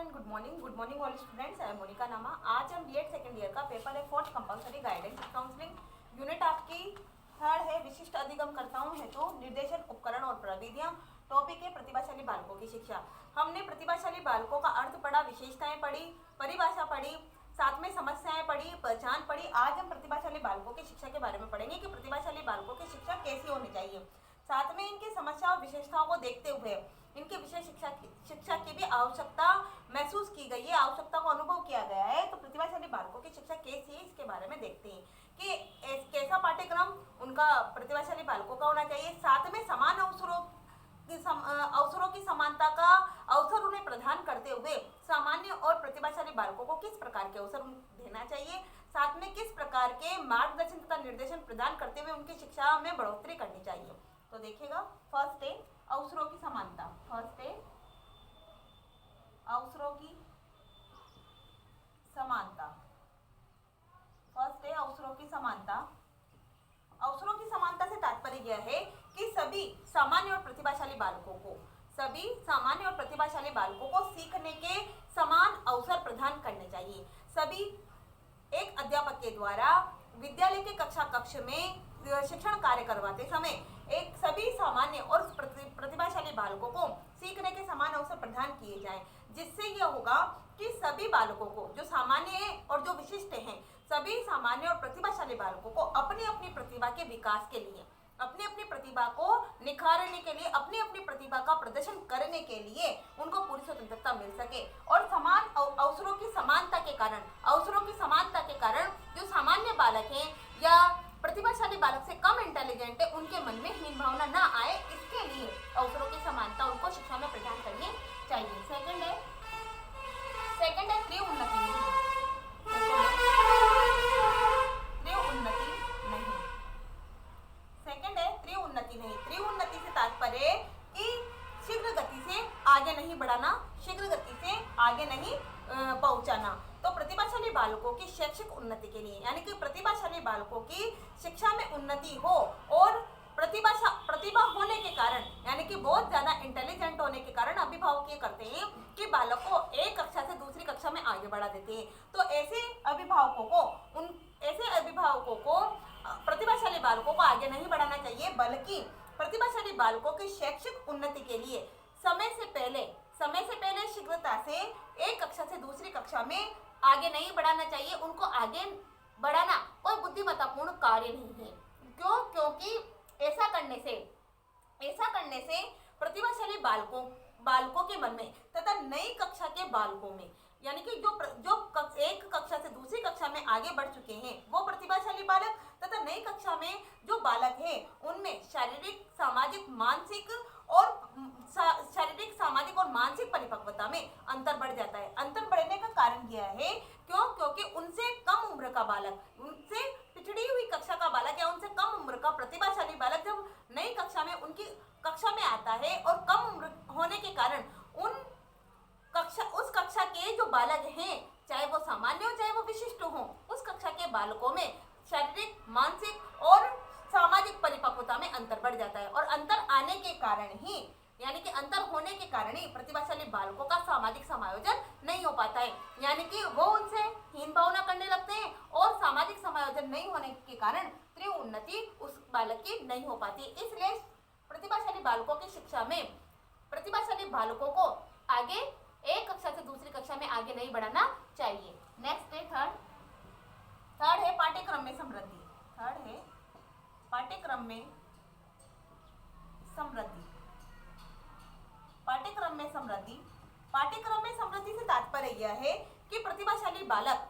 Good morning all students. I am Monika Nama. आज हम B Ed second year का पेपर है 4th compulsory guidance counselling unit आपकी थर्ड है विशिष्ट अधिगमकर्ताओं हेतु निर्देशन उपकरण और प्रविधियां। टॉपिक है प्रतिभाशाली बालकों की शिक्षा। हमने प्रतिभाशाली बालकों का अर्थ पढ़ा, विशेषताएं पढ़ी, परिभाषा पढ़ी, साथ में समस्याएं पढ़ी, पहचान पढ़ी। आज हम प्रतिभाशाली बालकों की शिक्षा के बारे में पढ़ेंगे कि प्रतिभाशाली बालकों की शिक्षा कैसी होनी चाहिए। साथ में इनकी समस्या और विशेषताओं को देखते हुए इनकी विशेष शिक्षा की भी आवश्यकता महसूस की गई है, आवश्यकता को अनुभव किया गया है। तो प्रतिभाशाली बालकों की शिक्षा कैसी है इसके बारे में देखते हैं कि कैसा पाठ्यक्रम उनका प्रतिभाशाली बालकों का होना चाहिए। साथ में समान अवसरों की समानता का अवसर उन्हें प्रदान करते हुए सामान्य और प्रतिभाशाली बालकों को किस प्रकार के अवसर देना चाहिए, साथ में किस प्रकार के मार्गदर्शन तथा निर्देशन प्रदान करते हुए उनकी शिक्षा में बढ़ोतरी करनी चाहिए। तो देखिएगा, फर्स्ट है अवसरों की समानता। फर्स्ट है अवसरों की समानता। फर्स्ट है अवसरों की समानता। अवसरों की समानता से तात्पर्य यह है कि सभी सामान्य और प्रतिभाशाली बालकों को सीखने के समान अवसर प्रदान करने चाहिए। सभी एक अध्यापक के द्वारा विद्यालय के कक्ष में शिक्षण कार्य करवाते समय एक सभी सामान्य और प्रतिभाशाली बालकों को सीखने के समान अवसर प्रदान किए जाएं, जिससे यह होगा कि सभी बालकों को जो सामान्य हैं और जो विशिष्ट हैं, सभी सामान्य और प्रतिभाशाली बालकों को अपनी अपनी प्रतिभा के विकास के लिए, अपनी अपनी प्रतिभा को निखारने के लिए, अपनी अपनी प्रतिभा का प्रदर्शन करने के लिए उनको पूरी स्वतंत्रता मिल सके। और समान अवसरों की समानता के कारण जो सामान्य बालक हैं या प्रतिभाशाली बालक से कम इंटेलिजेंट है, उनके मन में हीन भावना ना आए, इसके लिए अवसरों की समानता उनको शिक्षा में प्रदान करनी चाहिए। सेकंड है त्रि उन्नति नहीं। सेकंड है त्रि उन्नति नहीं। त्रि उन्नति से तात्पर्य कि शीघ्र गति से आगे नहीं बढ़ाना, शीघ्र गति से आगे नहीं पहुंचाना। तो प्रतिभाशाली बालकों की शैक्षिक उन्नति के लिए, यानी कि प्रतिभाशाली बालकों की शिक्षा में उन्नति हो और प्रतिभा होने के कारण, यानी कि बहुत ज्यादा इंटेलिजेंट होने के कारण अभिभावक ये करते हैं कि बालक को एक कक्षा से दूसरी कक्षा में आगे बढ़ा देते हैं। तो ऐसे अभिभावकों को प्रतिभाशाली बालकों को आगे नहीं बढ़ाना चाहिए, बल्कि प्रतिभाशाली बालकों की शैक्षिक उन्नति के लिए समय से पहले शीघ्रता से एक कक्षा से दूसरी कक्षा में आगे नहीं बढ़ाना चाहिए। उनको आगे बढ़ाना कोई बुद्धिमत्तापूर्ण कार्य नहीं है। क्योंकि ऐसा करने से प्रतिभाशाली बालकों के मन में तथा नई कक्षा के बालकों में, यानी कि जो एक कक्षा से दूसरी कक्षा में आगे बढ़ चुके हैं वो प्रतिभाशाली बालक तथा नई कक्षा में जो बालक हैं उनमें शारीरिक सामाजिक और मानसिक परिपक्वता में अंतर बढ़ जाता है। अंतर बढ़ने का कारण यह है क्योंकि उनसे कम उम्र का बालक, उनसे पिछड़ी हुई कक्षा का बालक या उनसे कम उम्र का प्रतिभाशाली बालक जब नई कक्षा में उनकी कक्षा में आता है और कम उम्र होने के कारण उस कक्षा के जो बालक हैं, चाहे वो सामान्य हो चाहे वो विशिष्ट हो, उस कक्षा के बालकों में शारीरिक, मानसिक और सामाजिक परिपक्वता में अंतर बढ़ जाता है। और अंतर आने के कारण ही, यानी कि अंतर होने के कारण ही प्रतिभाशाली बालकों का सामाजिक समायोजन नहीं हो पाता है, यानी कि वो उनसे हीन भावना करने लगते हैं और सामाजिक समायोजन नहीं होने के कारण त्रि उन्नति उस बालक की नहीं हो पाती। इसलिए प्रतिभाशाली बालकों की शिक्षा में प्रतिभाशाली बालकों को आगे एक कक्षा से दूसरी कक्षा में आगे नहीं बढ़ाना चाहिए। नेक्स्ट है थर्ड है पाठ्यक्रम में समृद्धि। थर्ड है पाठ्यक्रम में समृद्धि। पाठ्यक्रम में समृद्धि से तात्पर्य यह है कि प्रतिभाशाली बालक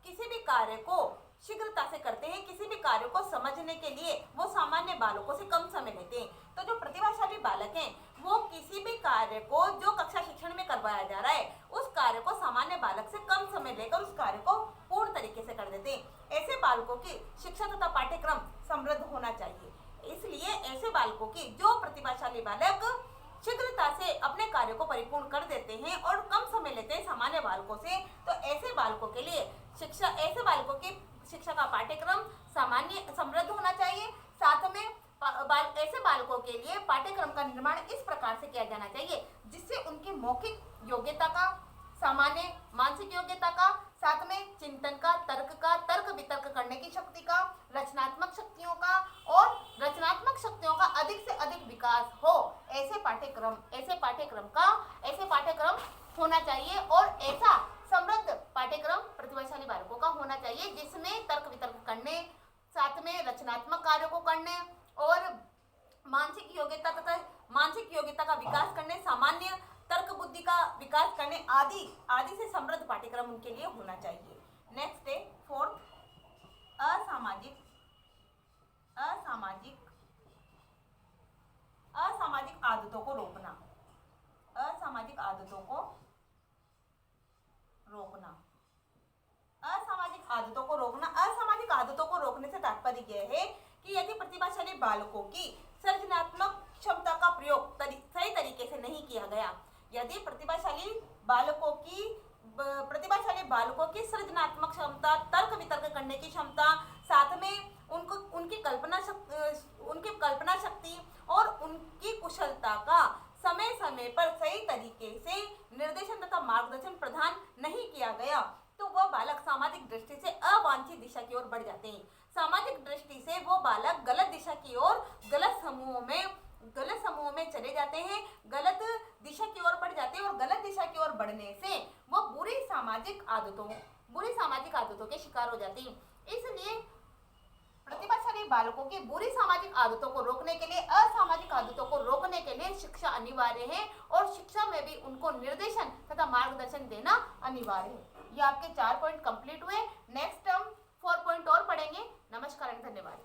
किसी भी कार्य को शीघ्रता से करते हैं, किसी भी कार्य को समझने के लिए वो सामान्य बालकों से कम समय लेते हैं। तो जो प्रतिभाशाली बालक हैं वो किसी भी कार्य को जो कक्षा शिक्षण में करवाया जा रहा है उस कार्य को सामान्य बालक से कम समय लेकर उस कार्य को पूर्ण तरीके से कर देते हैं। ऐसे बालकों की शिक्षा तथा पाठ्यक्रम समृद्ध होना चाहिए। इसलिए ऐसे बालकों की जो प्रतिभाशाली बालक शीघ्रता से अपने कार्य को परिपूर्ण कर देते हैं और कम समय लेते हैं सामान्य बालकों से, तो ऐसे बालकों के लिए ऐसे बालकों की शिक्षा का पाठ्यक्रम समृद्ध होना चाहिए। साथ में ऐसे बालकों के लिए पाठ्यक्रम का निर्माण इस प्रकार से किया जाना चाहिए जिससे उनकी मौखिक योग्यता का सामान्य मानसिक योग्यता का, साथ में चिंतन का, तर्क वितर्क करने की शक्ति का, रचनात्मक शक्तियों का, और रचनात्मक शक्तियों का अधिक से अधिक विकास हो, ऐसे पाठ्यक्रम होना चाहिए। और ऐसा समृद्ध पाठ्यक्रम प्रतिभाशाली बालकों का होना चाहिए जिसमें तर्क वितर्क करने, साथ में रचनात्मक कार्यों को करने और मानसिक योग्यता का विकास करने, सामान्य तर्क बुद्धि का विकास करने आदि से समृद्ध पाठ्यक्रम उनके लिए होना चाहिए। नेक्स्ट है फोर्थ, असामाजिक आदतों को रोकना। असामाजिक आदतों को रोकने से तात्पर्य यह है कि यदि प्रतिभाशाली बालकों की सृजनात्मक क्षमता का प्रयोग सही तरीके से नहीं किया गया, यदि प्रतिभाशाली बालकों की सृजनात्मक क्षमता, तर्क वितर्क करने की क्षमता, साथ में उनकी कल्पना शक्ति और उनकी कुशलता का समय समय पर सही तरीके से निर्देशन तथा मार्गदर्शन प्रदान नहीं किया गया, तो वह बालक सामाजिक दृष्टि से अवांछित दिशा की ओर बढ़ जाते हैं। सामाजिक दृष्टि से वो बालक गलत दिशा की ओर, गलत समूहों में चले जाते हैं, गलत दिशा की ओर बढ़ जाते हैं, और गलत दिशा की ओर बढ़ने से वो बुरी सामाजिक आदतों के शिकार हो जाते हैं। इसलिए प्रतिभाशाली बालकों की बुरी सामाजिक आदतों को रोकने के लिए, असामाजिक आदतों को रोकने के लिए शिक्षा अनिवार्य है, और शिक्षा में भी उनको निर्देशन तथा मार्गदर्शन देना अनिवार्य है। ये आपके 4 पॉइंट कंप्लीट हुए। नेक्स्ट हम 4 पॉइंट और पढ़ेंगे। नमस्कार एंड धन्यवाद।